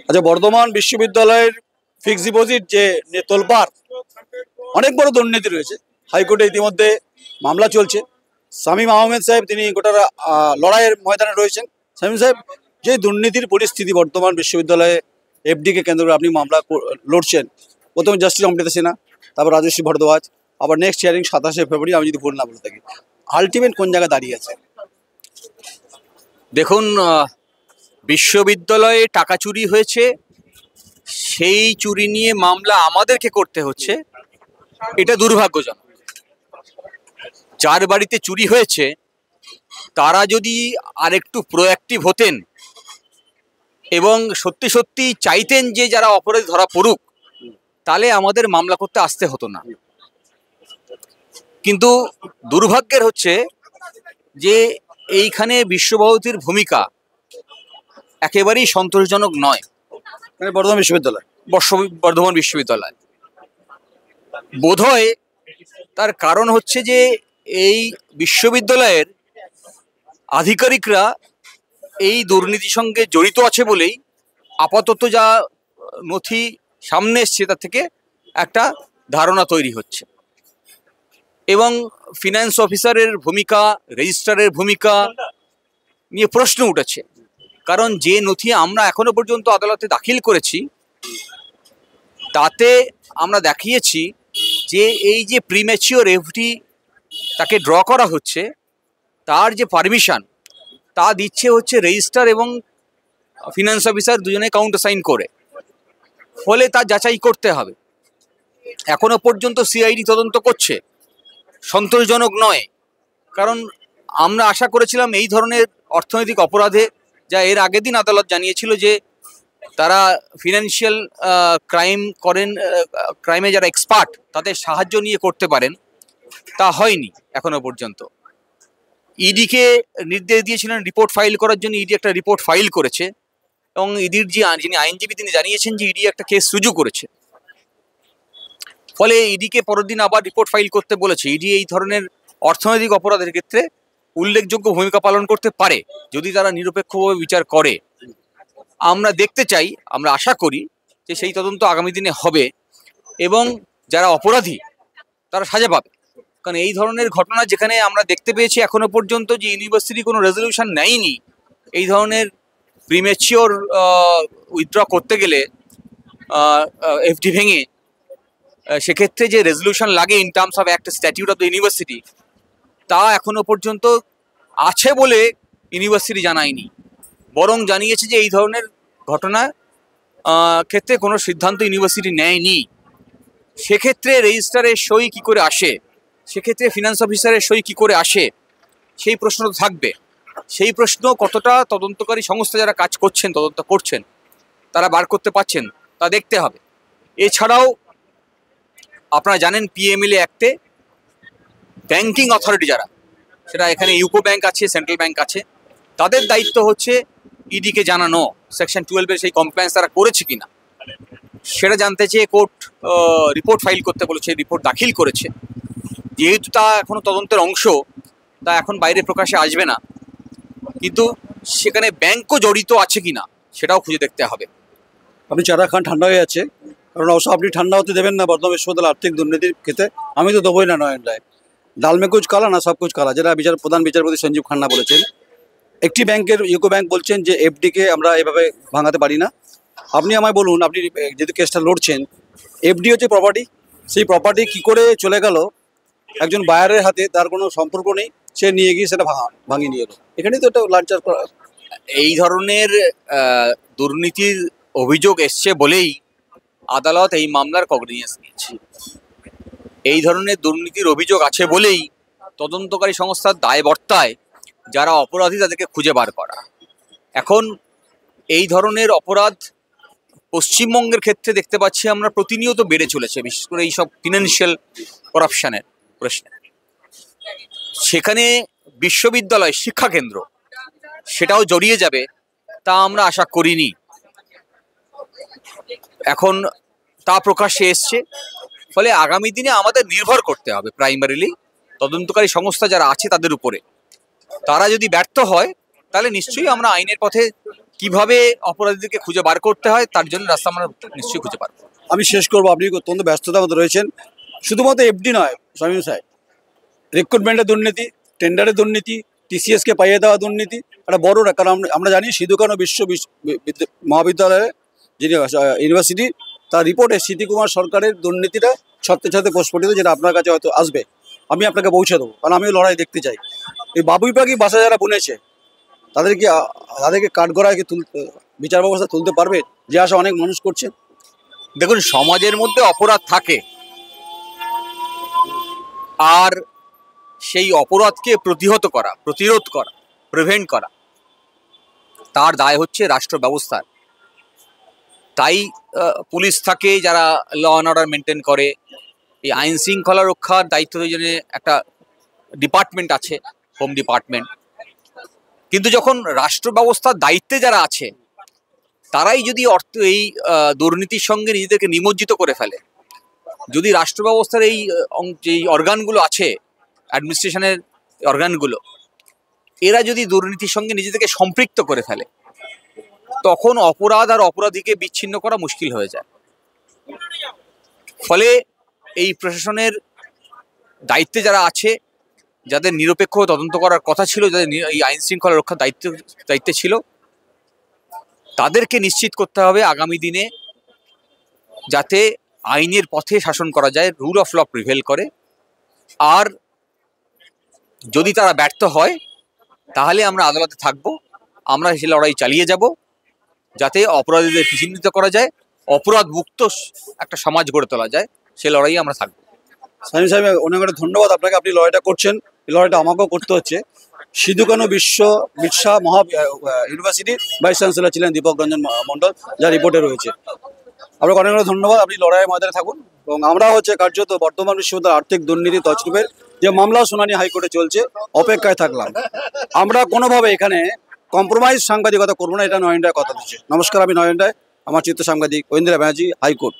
আচ্ছা, বর্ধমান বিশ্ববিদ্যালয়ের fixed deposit যে তোলপাড়, অনেক বড় দুর্নীতি রয়েছে। হাইকোর্টে ইতিমধ্যে মামলা চলছে। শামীম আহমেদ সাহেব তিনি গোটা লড়াইয়ের ময়দানে রয়েছেন। শামীম সাহেব, যে দুর্নীতির পরিস্থিতি বর্তমান বিশ্ববিদ্যালয়ে এফডিকে কেন্দ্র করে আপনি মামলা লড়ছেন, প্রথমে জাস্টিস অমৃতা সিনহা, তারপর রাজশ্রী ভরদ্বাজ, আবার নেক্সট হিয়ারিং 27শে ফেব্রুয়ারি, আমি যদি ভুল না বলে থাকি। আলটিমেট কোন জায়গায় দাঁড়িয়ে আছে? দেখুন, বিশ্ববিদ্যালয়ে টাকা চুরি হয়েছে, সেই চুরি নিয়ে মামলা আমাদেরকে করতে হচ্ছে, এটা দুর্ভাগ্যজনক। যার বাড়িতে চুরি হয়েছে তারা যদি আরেকটু প্রোঅ্যাক্টিভ হতেন এবং সত্যি সত্যি চাইতেন যে যারা অপরাধী ধরা পড়ুক, তাহলে আমাদের মামলা করতে আসতে হতো না। কিন্তু দুর্ভাগ্যের হচ্ছে যে এইখানে বিশ্বভারতীর ভূমিকা একেবারেই সন্তোষজনক নয়। মানে বর্ধমান বিশ্ববিদ্যালয়, বর্ধমান বিশ্ববিদ্যালয় বোধহয় তার কারণ হচ্ছে যে এই বিশ্ববিদ্যালয়ের আধিকারিকরা এই দুর্নীতির সঙ্গে জড়িত আছে বলেই আপাতত যা নথি সামনে এসছে তার থেকে একটা ধারণা তৈরি হচ্ছে। এবং ফিনান্স অফিসারের ভূমিকা, রেজিস্ট্রারের ভূমিকা নিয়ে প্রশ্ন উঠেছে। কারণ যে নথি আমরা এখনো পর্যন্ত আদালতে দাখিল করেছি তাতে আমরা দেখিয়েছি যে এই যে প্রিম্যাচিওর এফডি তাকে ড্র করা হচ্ছে, তার যে পারমিশন তা দিচ্ছে হচ্ছে রেজিস্ট্রার এবং ফিনান্স অফিসার দুজনে কাউন্টার সাইন করে। ফলে তা যাচাই করতে হবে। এখনো পর্যন্ত সিআইডি তদন্ত করছে, সন্তোষজনক নয়। কারণ আমরা আশা করেছিলাম এই ধরনের অর্থনৈতিক অপরাধে, যা এর আগের দিন আদালত জানিয়েছিল যে তারা ফিনান্সিয়াল ক্রাইম করেন, ক্রাইমে যারা এক্সপার্ট তাদের সাহায্য নিয়ে করতে পারেন, তা হয়নি এখনো পর্যন্ত। ইডিকে নির্দেশ দিয়েছিলেন রিপোর্ট ফাইল করার জন্য, ইডি একটা রিপোর্ট ফাইল করেছে এবং ইডির যিনি আইনজীবী তিনি জানিয়েছেন যে ইডি একটা কেস রুজু করেছে। ফলে ইডিকে পরের দিন আবার রিপোর্ট ফাইল করতে বলেছে। ইডি এই ধরনের অর্থনৈতিক অপরাধের ক্ষেত্রে উল্লেখযোগ্য ভূমিকা পালন করতে পারে যদি তারা নিরপেক্ষভাবে বিচার করে। আমরা দেখতে চাই, আমরা আশা করি যে সেই তদন্ত আগামী দিনে হবে এবং যারা অপরাধী তারা সাজা পাবে। কারণ এই ধরনের ঘটনা যেখানে আমরা দেখতে পেয়েছি এখনো পর্যন্ত যে ইউনিভার্সিটি কোনো রেজলিউশন নেয়নি, এই ধরনের প্রিম্যাচিওর উইথড্র করতে গেলে এফডি ভেঙে, সেক্ষেত্রে যে রেজলিউশন লাগে in terms of act statute of the university, তা এখনো পর্যন্ত আছে বলে ইউনিভার্সিটি জানায়নি। বরং জানিয়েছে যে এই ধরনের ঘটনা ক্ষেত্রে কোনো সিদ্ধান্ত ইউনিভার্সিটি নেয়নি। সেক্ষেত্রে রেজিস্ট্রারের সই কী করে আসে, সেক্ষেত্রে ফিনান্স অফিসারের সই কী করে আসে, সেই প্রশ্ন তো থাকবে। সেই প্রশ্ন কতটা তদন্তকারী সংস্থা যারা কাজ করছেন, তদন্ত করছেন, তারা বার করতে পারছেন তা দেখতে হবে। এছাড়াও আপনারা জানেন পিএমএলএ অ্যাক্টে ব্যাংকিং অথরিটি যারা, সেটা এখানে ইউকো ব্যাংক আছে, সেন্ট্রাল ব্যাংক আছে, তাদের দায়িত্ব হচ্ছে ইডিকে জানানো সেকশন 12-এর সেই কমপ্লায়েন্স তারা করেছে কিনা সেটা জানতে চেয়ে কোর্ট রিপোর্ট ফাইল করতে বলেছে, রিপোর্ট দাখিল করেছে। যেহেতু তা এখনো তদন্তের অংশ, তা এখন বাইরে প্রকাশে আসবে না, কিন্তু সেখানে ব্যাংকও জড়িত আছে কিনা সেটাও খুঁজে দেখতে হবে। আপনি চারা খান ঠান্ডা হয়ে যাচ্ছে, কারণ অবশ্য আপনি ঠান্ডা হতে দেবেন না বর্ধমান বিশ্ববিদ্যালয় আর্থিক দুর্নীতির ক্ষেত্রে। আমি তো দেবই না নয়ন রায়। ডাল মে কুচ কালা না সব কুচ কালা, যেটা প্রধান বিচারপতি সঞ্জীব খান্না বলেছেন। একটি ব্যাংকের, ইউকো ব্যাংক বলছেন যে এফডিকে আমরা এভাবে ভাঙাতে পারি না। আপনি আমায় বলুন, আপনি যেহেতু কেসটা লড়ছেন, এফডি হচ্ছে প্রপার্টি, সেই প্রপার্টি কি করে চলে গেল একজন বায়ারের হাতে, তার কোনো সম্পর্ক নেই, সে নিয়ে গিয়ে সেটা ভাঙিয়ে নিয়ে এলো। এখানেই তো একটা লাঞ্চার করা। এই ধরনের দুর্নীতির অভিযোগ এসছে বলেই আদালত এই মামলার কগনিজেন্স নিয়েছে। এই ধরনের দুর্নীতির অভিযোগ আছে বলেই তদন্তকারী সংস্থার দায়বর্তায় যারা অপরাধী তাদেরকে খুঁজে বার করা। এখন এই ধরনের অপরাধ পশ্চিমবঙ্গের ক্ষেত্রে দেখতে পাচ্ছি আমরা প্রতিনিয়ত বেড়ে চলেছে, বিশেষ করে এইসব ফিনান্সিয়াল করাপশনের প্রশ্নে। সেখানে বিশ্ববিদ্যালয় শিক্ষাকেন্দ্র সেটাও জড়িয়ে যাবে তা আমরা আশা করিনি। এখন তা প্রকাশ্যে এসছে। ফলে আগামী দিনে আমাদের নির্ভর করতে হবে প্রাইমারিলি তদন্তকারী সংস্থা যারা আছে তাদের উপরে। তারা যদি ব্যর্থ হয় তাহলে নিশ্চয়ই আমরা আইনের পথে কিভাবে অপরাধীদেরকে খুঁজে বার করতে হয় তার জন্য রাস্তা আমরা নিশ্চয়ই খুঁজে পারবো। আমি শেষ করবো, আপনি অত্যন্ত ব্যস্ততার মধ্যে রয়েছেন। শুধুমাত্র এফডি নয় শামীম সাহেব, রিক্রুটমেন্টের দুর্নীতি, টেন্ডারের দুর্নীতি, টিসিএস কে পাইয়ে দেওয়া দুর্নীতি একটা বড়, কারণ আমরা জানি সিধু কানু মহাবিদ্যালয়ে যিনি ইউনিভার্সিটি, তার রিপোর্টে স্মৃতি কুমার সরকারের দুর্নীতিটা ছত্রে ছত্রে প্রস্ফুটিত, যেটা আপনার কাছে হয়তো আসবে, আমি আপনাকে পৌঁছে দেবো, কারণ আমিও লড়াই দেখতে চাই। এই বাবুই পাখি বাসা যারা বুনেছে তাদেরকে কাঠগড়ায় তুলতে, বিচার ব্যবস্থা তুলতে পারবে, যে আশা অনেক মানুষ করছে। দেখুন, সমাজের মধ্যে অপরাধ থাকে, আর সেই অপরাধকে প্রতিহত করা, প্রতিরোধ করা, প্রিভেন্ট করা, তার দায় হচ্ছে রাষ্ট্র ব্যবস্থার। তাই পুলিশ থাকে যারা ল অ্যান্ড অর্ডার মেনটেন করে, এই আইন শৃঙ্খলা রক্ষার দায়িত্বের জন্য একটা ডিপার্টমেন্ট আছে, হোম ডিপার্টমেন্ট। কিন্তু যখন রাষ্ট্র ব্যবস্থার দায়িত্বে যারা আছে তারাই যদি এই দুর্নীতির সঙ্গে নিজেদেরকে নিমজ্জিত করে ফেলে, যদি রাষ্ট্র ব্যবস্থার এই যেই অর্গানগুলো আছে, অ্যাডমিনিস্ট্রেশনের অর্গানগুলো, এরা যদি দুর্নীতির সঙ্গে নিজেদেরকে সম্পৃক্ত করে ফেলে, তখন অপরাধ আর অপরাধীকে বিচ্ছিন্ন করা মুশকিল হয়ে যায়। ফলে এই প্রশাসনের দায়িত্বে যারা আছে, যাদের নিরপেক্ষ তদন্ত করার কথা ছিল, যাদের এই আইন শৃঙ্খলা রক্ষার দায়িত্বে ছিল, তাদেরকে নিশ্চিত করতে হবে আগামী দিনে যাতে আইনের পথে শাসন করা যায়, রুল অফ ল প্রিভেল করে। আর যদি তারা ব্যর্থ হয় তাহলে আমরা আদালতে থাকবো, আমরা সেই লড়াই চালিয়ে যাব, যাতে অপরাধীদের চিহ্নিত করা যায়, অপরাধ মুক্ত একটা সমাজ গড়ে তোলা যায়, সে লড়াই আমরা থাকবো। শামীম সাহেব, অনেক অনেক ধন্যবাদ আপনাকে, আপনি লড়াইটা করছেন, এই লড়াইটা আমাকেও করতে হচ্ছে। সিধু কানু ইউনিভার্সিটির ভাইস চ্যান্সেলর ছিলেন দীপক রঞ্জন মণ্ডল, যা রিপোর্টে রয়েছে। আপনাকে অনেক অনেক ধন্যবাদ, আপনি লড়াইয়ের ময়দানে থাকুন। এবং আমরা কার্যত বর্ধমান বিশ্ববিদ্যালয়ের আর্থিক দুর্নীতি তছরূপের যে মামলা শুনানি হাইকোর্টে চলছে, অপেক্ষায় থাকলাম। আমরা কোনোভাবে এখানে কম্প্রোমাইজ সাংবাদিকতা করবো না, এটা নয়নটায় কথা দিচ্ছে। নমস্কার, আমি নয়নটায়, আমার চিত্র সাংবাদিক ঐন্দ্রা ব্যানার্জি, হাইকোর্ট।